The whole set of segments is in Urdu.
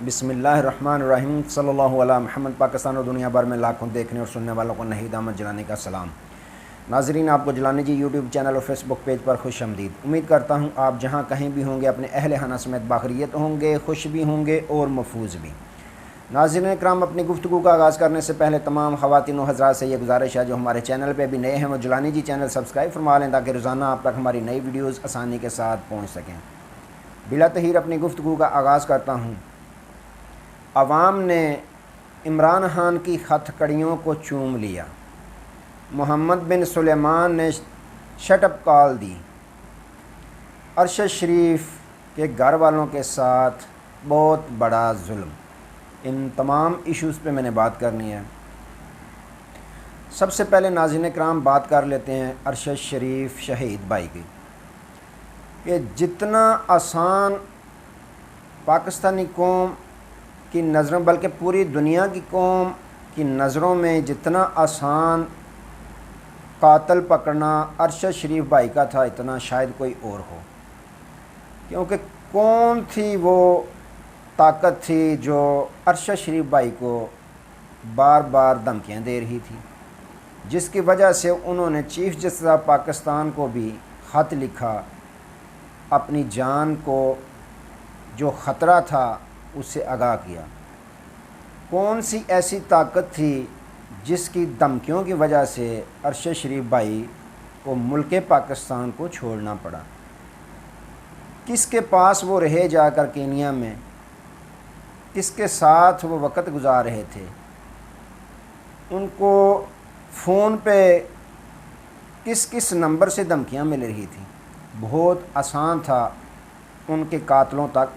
بسم اللہ الرحمن الرحیم صلی اللہ علیہ محمد۔ پاکستان اور دنیا بھر میں لاکھوں دیکھنے اور سننے والوں کو نہید آمد جلانے کا سلام۔ ناظرین، آپ کو جلانی جی یوٹیوب چینل اور فیس بک پیج پر خوش آمدید۔ امید کرتا ہوں آپ جہاں کہیں بھی ہوں گے اپنے اہل خانہ سمیت باخیریت ہوں گے، خوش بھی ہوں گے اور محفوظ بھی۔ ناظرین کرام، اپنی گفتگو کا آغاز کرنے سے پہلے تمام خواتین و حضرات سے یہ گزارش ہے جو ہمارے چینل پہ بھی نئے ہیں وہ جلانی جی چینل سبسکرائب فرما لیں تاکہ روزانہ آپ تک ہماری نئی ویڈیوز آسانی کے ساتھ پہنچ سکیں۔ بلا تاخیر اپنی گفتگو کا آغاز کرتا ہوں۔ عوام نے عمران خان کی ہتھ کڑیوں کو چوم لیا۔ محمد بن سلیمان نے شٹ اپ کال دی۔ ارشد شریف کے گھر والوں کے ساتھ بہت بڑا ظلم۔ ان تمام ایشوز پہ میں نے بات کرنی ہے۔ سب سے پہلے ناظرین کرام بات کر لیتے ہیں ارشد شریف شہید بھائی کی، کہ جتنا آسان پاکستانی قوم کی نظروں بلکہ پوری دنیا کی قوم کی نظروں میں جتنا آسان قاتل پکڑنا ارشد شریف بھائی کا تھا، اتنا شاید کوئی اور ہو، کیونکہ کون تھی وہ طاقت تھی جو ارشد شریف بھائی کو بار بار دھمکیاں دے رہی تھی، جس کی وجہ سے انہوں نے چیف جسٹس آف پاکستان کو بھی خط لکھا، اپنی جان کو جو خطرہ تھا اس سے آگاہ کیا۔ کون سی ایسی طاقت تھی جس کی دھمکیوں کی وجہ سے ارشد شریف بھائی کو ملک پاکستان کو چھوڑنا پڑا؟ کس کے پاس وہ رہے جا کر کینیا میں؟ کس کے ساتھ وہ وقت گزار رہے تھے؟ ان کو فون پہ کس کس نمبر سے دھمکیاں مل رہی تھیں؟ بہت آسان تھا ان کے قاتلوں تک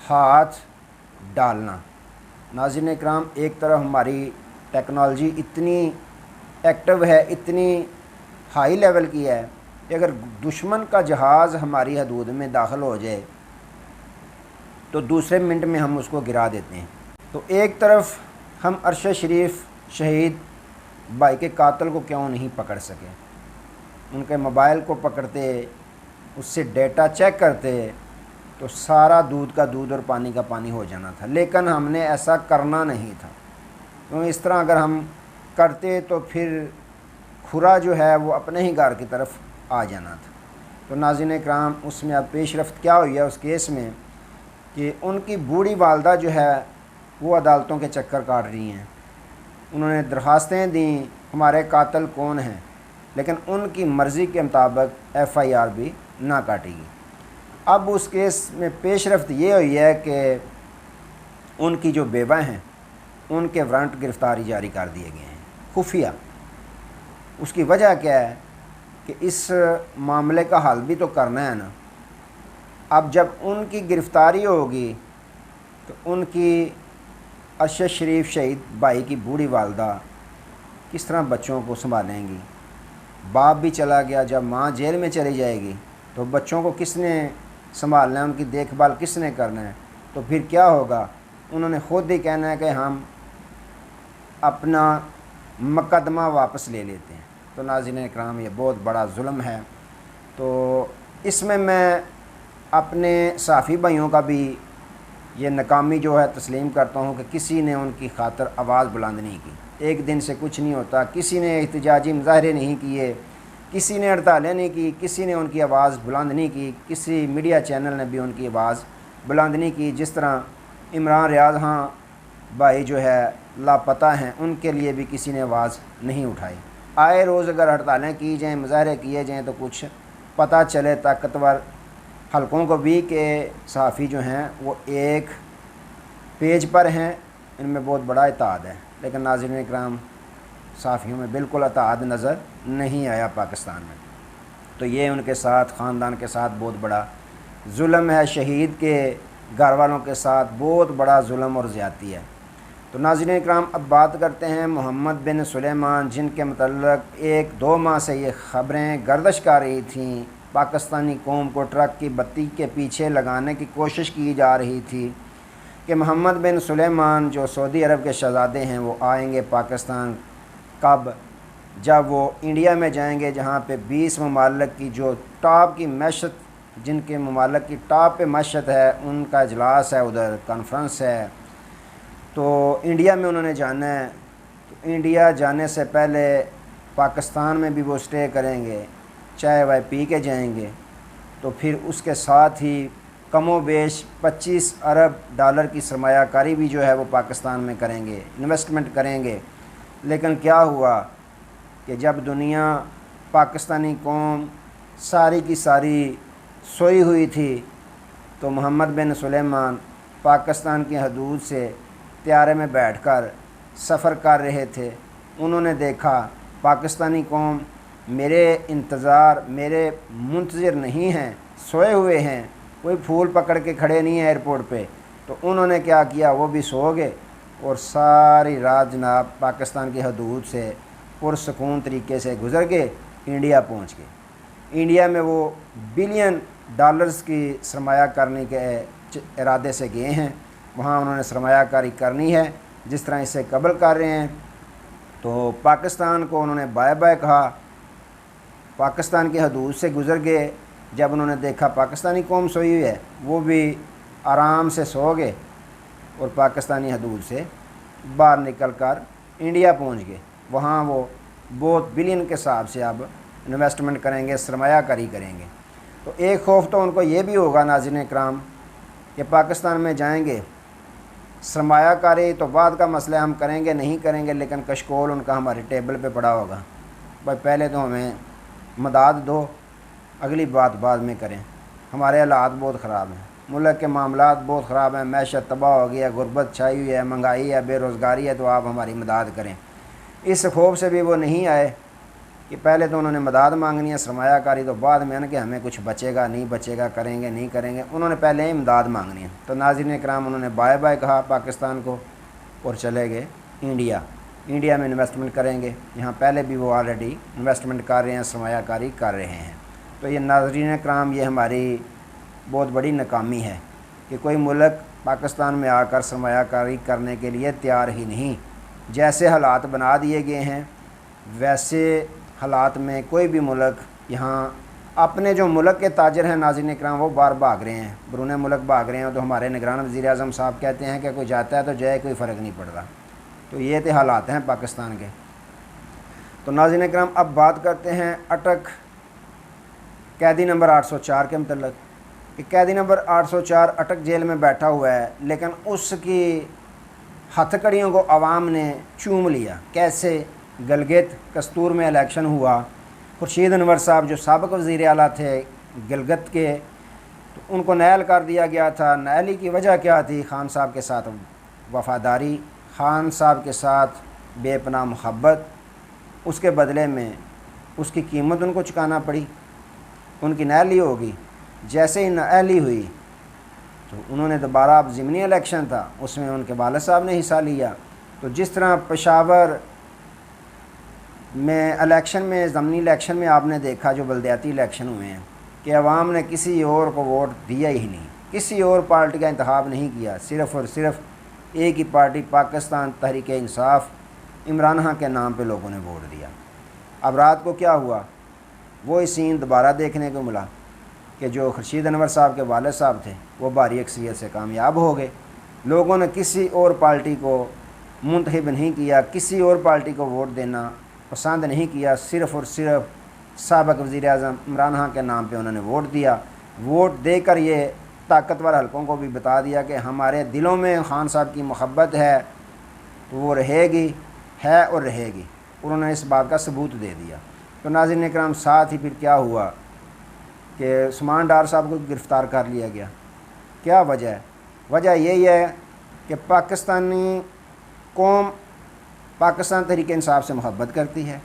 ہاتھ ڈالنا۔ ناظرین اکرام، ایک طرف ہماری ٹیکنالوجی اتنی ایکٹیو ہے، اتنی ہائی لیول کی ہے کہ اگر دشمن کا جہاز ہماری حدود میں داخل ہو جائے تو دوسرے منٹ میں ہم اس کو گرا دیتے ہیں۔ تو ایک طرف ہم ارشد شریف شہید بھائی کے قاتل کو کیوں نہیں پکڑ سکے؟ ان کے موبائل کو پکڑتے، اس سے ڈیٹا چیک کرتے تو سارا دودھ کا دودھ اور پانی کا پانی ہو جانا تھا، لیکن ہم نے ایسا کرنا نہیں تھا، کیونکہ اس طرح اگر ہم کرتے تو پھر کھرا جو ہے وہ اپنے ہی گھر کی طرف آ جانا تھا۔ تو ناظرین اکرام، اس میں اب پیش رفت کیا ہوئی ہے اس کیس میں کہ ان کی بوڑھی والدہ جو ہے وہ عدالتوں کے چکر کاٹ رہی ہیں۔ انہوں نے درخواستیں دیں ہمارے قاتل کون ہیں، لیکن ان کی مرضی کے مطابق ایف آئی آر بھی نہ کاٹے گی۔ اب اس کیس میں پیش رفت یہ ہوئی ہے کہ ان کی جو بیوہ ہیں ان کے وارنٹ گرفتاری جاری کر دیے گئے ہیں خفیہ۔ اس کی وجہ کیا ہے کہ اس معاملے کا حل بھی تو کرنا ہے نا۔ اب جب ان کی گرفتاری ہوگی تو ان کی ارشد شریف شہید بھائی کی بوڑھی والدہ کس طرح بچوں کو سنبھالیں گی؟ باپ بھی چلا گیا، جب ماں جیل میں چلی جائے گی تو بچوں کو کس نے سنبھالنا ہے، ان کی دیکھ بھال کس نے کرنا ہے؟ تو پھر کیا ہوگا؟ انہوں نے خود ہی کہنا ہے کہ ہم اپنا مقدمہ واپس لے لیتے ہیں۔ تو ناظرین اکرام، یہ بہت بڑا ظلم ہے۔ تو اس میں اپنے صحافی بھائیوں کا بھی یہ ناکامی جو ہے تسلیم کرتا ہوں کہ کسی نے ان کی خاطر آواز بلند نہیں کی۔ ایک دن سے کچھ نہیں ہوتا، کسی نے احتجاجی مظاہرے نہیں کیے، کسی نے ہڑتالیں نہیں کی، کسی نے ان کی آواز بلند نہیں کی، کسی میڈیا چینل نے بھی ان کی آواز بلند نہیں کی۔ جس طرح عمران ریاض خان بھائی جو ہے لاپتہ ہیں، ان کے لیے بھی کسی نے آواز نہیں اٹھائی۔ آئے روز اگر ہڑتالیں کی جائیں، مظاہرے کیے جائیں تو کچھ پتہ چلے طاقتور حلقوں کو بھی کہ صحافی جو ہیں وہ ایک پیج پر ہیں، ان میں بہت بڑا اتحاد ہے۔ لیکن ناظرین اکرام، صحافیوں میں بالکل اتحاد نظر نہیں آیا پاکستان میں۔ تو یہ ان کے ساتھ، خاندان کے ساتھ بہت بڑا ظلم ہے، شہید کے گھر والوں کے ساتھ بہت بڑا ظلم اور زیادتی ہے۔ تو ناظرین اکرام، اب بات کرتے ہیں محمد بن سلیمان، جن کے متعلق 1-2 ماہ سے یہ خبریں گردش کر رہی تھیں، پاکستانی قوم کو ٹرک کی بتی کے پیچھے لگانے کی کوشش کی جا رہی تھی کہ محمد بن سلیمان جو سعودی عرب کے شہزادے ہیں وہ آئیں گے پاکستان۔ کب؟ جب وہ انڈیا میں جائیں گے، جہاں پہ 20 ممالک کی جو ٹاپ کی معیشت جن کے ممالک کی ٹاپ پہ معیشت ہے ان کا اجلاس ہے، ادھر کانفرنس ہے، تو انڈیا میں انہوں نے جانا ہے۔ تو انڈیا جانے سے پہلے پاکستان میں بھی وہ اسٹے کریں گے، چائے وائے پی کے جائیں گے، تو پھر اس کے ساتھ ہی کم و بیش 25 ارب ڈالر کی سرمایہ کاری بھی جو ہے وہ پاکستان میں کریں گے، انویسٹمنٹ کریں گے۔ لیکن کیا ہوا کہ جب دنیا، پاکستانی قوم ساری کی ساری سوئی ہوئی تھی، تو محمد بن سلیمان پاکستان کی حدود سے طیارے میں بیٹھ کر سفر کر رہے تھے۔ انہوں نے دیکھا پاکستانی قوم میرے منتظر نہیں ہیں، سوئے ہوئے ہیں، کوئی پھول پکڑ کے کھڑے نہیں ہیں ایئرپورٹ پہ۔ تو انہوں نے کیا کیا، وہ بھی سو گئے اور ساری رات جناب پاکستان کی حدود سے پرسکون طریقے سے گزر کے انڈیا پہنچ گئے۔ انڈیا میں وہ بلین ڈالرز کی سرمایہ کرنے کے ارادے سے گئے ہیں، وہاں انہوں نے سرمایہ کاری کرنی ہے جس طرح اسے قبل کر رہے ہیں۔ تو پاکستان کو انہوں نے بائے بائے کہا، پاکستان کی حدود سے گزر گئے۔ جب انہوں نے دیکھا پاکستانی قوم سوئی ہوئی ہے، وہ بھی آرام سے سو گئے اور پاکستانی حدود سے باہر نکل کر انڈیا پہنچ گئے۔ وہاں وہ بہت بلین کے حساب سے اب انویسٹمنٹ کریں گے، سرمایہ کاری کریں گے۔ تو ایک خوف تو ان کو یہ بھی ہوگا ناظرین اکرام کہ پاکستان میں جائیں گے، سرمایہ کاری تو بعد کا مسئلہ، ہم کریں گے نہیں کریں گے، لیکن کشکول ان کا ہمارے ٹیبل پہ پڑا ہوگا، بھائی پہلے تو ہمیں مداد دو، اگلی بات بعد میں کریں۔ ہمارے حالات بہت خراب ہیں، ملک کے معاملات بہت خراب ہیں، معیشت تباہ ہو گئی ہے، غربت چھائی ہوئی ہے، مہنگائی ہے، بے روزگاری ہے، تو آپ ہماری مداد کریں۔ اس خوف سے بھی وہ نہیں آئے کہ پہلے تو انہوں نے مداد مانگنی ہے، سرمایہ کاری تو بعد میں کہ ہمیں کچھ بچے گا نہیں بچے گا، کریں گے نہیں کریں گے، انہوں نے پہلے ہی امداد مانگنی ہے۔ تو ناظرین اکرام انہوں نے بائے بائے کہا پاکستان کو اور چلے گئے انڈیا میں انویسٹمنٹ کریں گے۔ یہاں پہلے بھی وہ آلریڈی انویسٹمنٹ کر رہے ہیں، سرمایہ کاری کر رہے ہیں۔ تو یہ ناظرین اکرام یہ ہماری بہت بڑی ناکامی ہے کہ کوئی ملک پاکستان میں آ کر سرمایہ کاری کرنے کے لیے تیار ہی نہیں۔ جیسے حالات بنا دیے گئے ہیں ویسے حالات میں کوئی بھی ملک یہاں اپنے جو ملک کے تاجر ہیں ناظرین اکرام وہ باہر بھاگ رہے ہیں، بیرون ملک بھاگ رہے ہیں۔ تو ہمارے نگران وزیر اعظم صاحب کہتے ہیں کہ کوئی جاتا ہے تو جائے، کوئی فرق نہیں پڑتا۔ تو یہ تو حالات ہیں پاکستان کے۔ تو ناظرین اکرام اب بات کرتے ہیں اٹک قیدی نمبر 804 کے متعلق کہ قیدی نمبر 804 اٹک جیل میں بیٹھا ہوا ہے، لیکن اس کی ہتھ کڑیوں کو عوام نے چوم لیا۔ کیسے؟ گلگت کستور میں الیکشن ہوا، خورشید انور صاحب جو سابق وزیر اعلیٰ تھے گلگت کے، تو ان کو نائل کر دیا گیا تھا۔ نائلی کی وجہ کیا تھی؟ خان صاحب کے ساتھ وفاداری، خان صاحب کے ساتھ بے پناہ محبت، اس کے بدلے میں اس کی قیمت ان کو چکانا پڑی، ان کی نائلی ہوگی۔ جیسے ہی نائلی ہوئی تو انہوں نے دوبارہ، اب ضمنی الیکشن تھا، اس میں ان کے والد صاحب نے حصہ لیا۔ تو جس طرح پشاور میں الیکشن میں، ضمنی الیکشن میں آپ نے دیکھا جو بلدیاتی الیکشن ہوئے ہیں کہ عوام نے کسی اور کو ووٹ دیا ہی نہیں، کسی اور پارٹی کا انتخاب نہیں کیا، صرف اور صرف ایک ہی پارٹی پاکستان تحریک انصاف عمران خان کے نام پہ لوگوں نے ووٹ دیا۔ اب رات کو کیا ہوا؟ وہی سین دوبارہ دیکھنے کو ملا کہ جو خورشید انور صاحب کے والد صاحب تھے وہ بھاری اکثریت سے کامیاب ہو گئے۔ لوگوں نے کسی اور پارٹی کو منتخب نہیں کیا، کسی اور پارٹی کو ووٹ دینا پسند نہیں کیا، صرف اور صرف سابق وزیر اعظم عمران خان کے نام پہ انہوں نے ووٹ دیا۔ ووٹ دے کر یہ طاقتور حلقوں کو بھی بتا دیا کہ ہمارے دلوں میں خان صاحب کی محبت ہے، تو وہ رہے گی، ہے اور رہے گی، اور انہوں نے اس بات کا ثبوت دے دیا۔ تو ناظرین اکرام ساتھ ہی پھر کیا ہوا کہ عثمان ڈار صاحب کو گرفتار کر لیا گیا۔ کیا وجہ ہے؟ وجہ یہی ہے کہ پاکستانی قوم پاکستان تحریک انصاف سے محبت کرتی ہے،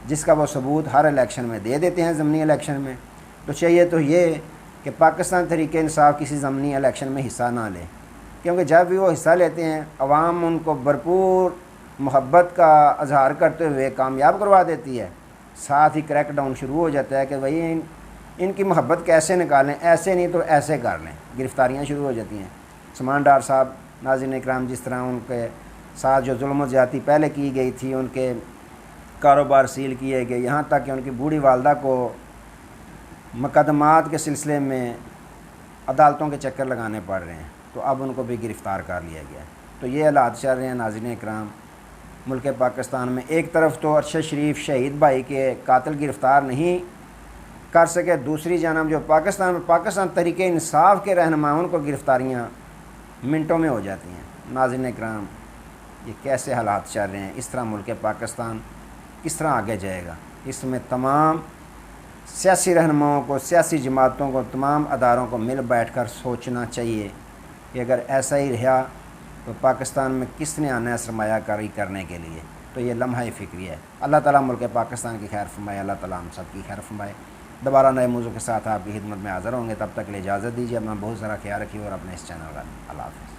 جس کا وہ ثبوت ہر الیکشن میں دے دیتے ہیں، ضمنی الیکشن میں۔ تو چاہیے تو یہ کہ پاکستان تحریک انصاف کسی ضمنی الیکشن میں حصہ نہ لے، کیونکہ جب بھی وہ حصہ لیتے ہیں عوام ان کو بھرپور محبت کا اظہار کرتے ہوئے کامیاب کروا دیتی ہے۔ ساتھ ہی کریک ڈاؤن شروع ہو جاتا ہے کہ بھائی ان کی محبت کیسے نکالیں، ایسے نہیں تو ایسے کر لیں، گرفتاریاں شروع ہو جاتی ہیں۔ عثمان ڈار صاحب ناظرین اکرام جس طرح ان کے ساتھ جو ظلم و زیادتی پہلے کی گئی تھی، ان کے کاروبار سیل کیے گئے، یہاں تک کہ ان کی بوڑھی والدہ کو مقدمات کے سلسلے میں عدالتوں کے چکر لگانے پڑ رہے ہیں، تو اب ان کو بھی گرفتار کر لیا گیا ہے۔ تو یہ حالات چل رہے ہیں ناظرین اکرام ملک پاکستان میں۔ ایک طرف تو ارشد شریف شہید بھائی کے قاتل گرفتار نہیں کر سکے، دوسری جانب جو پاکستان تحریک انصاف کے رہنماؤں کو گرفتاریاں منٹوں میں ہو جاتی ہیں۔ ناظرین اکرام یہ کیسے حالات چل رہے ہیں؟ اس طرح ملک پاکستان کس طرح آگے جائے گا؟ اس میں تمام سیاسی رہنماؤں کو، سیاسی جماعتوں کو، تمام اداروں کو مل بیٹھ کر سوچنا چاہیے کہ اگر ایسا ہی رہا تو پاکستان میں کس نے آنا ہے سرمایہ کاری کرنے کے لیے؟ تو یہ لمحہ فکری ہے۔ اللہ تعالیٰ ملک پاکستان کی خیر فرمائے، اللہ تعالیٰ ہم سب کی خیر فرمائے۔ دوبارہ نئے موضوع کے ساتھ آپ کی خدمت میں حاضر ہوں گے، تب تک کے لیے اجازت دیجیے۔ اپنا بہت سارا خیال رکھیے اور اپنے اس چینل کا اللہ حافظ۔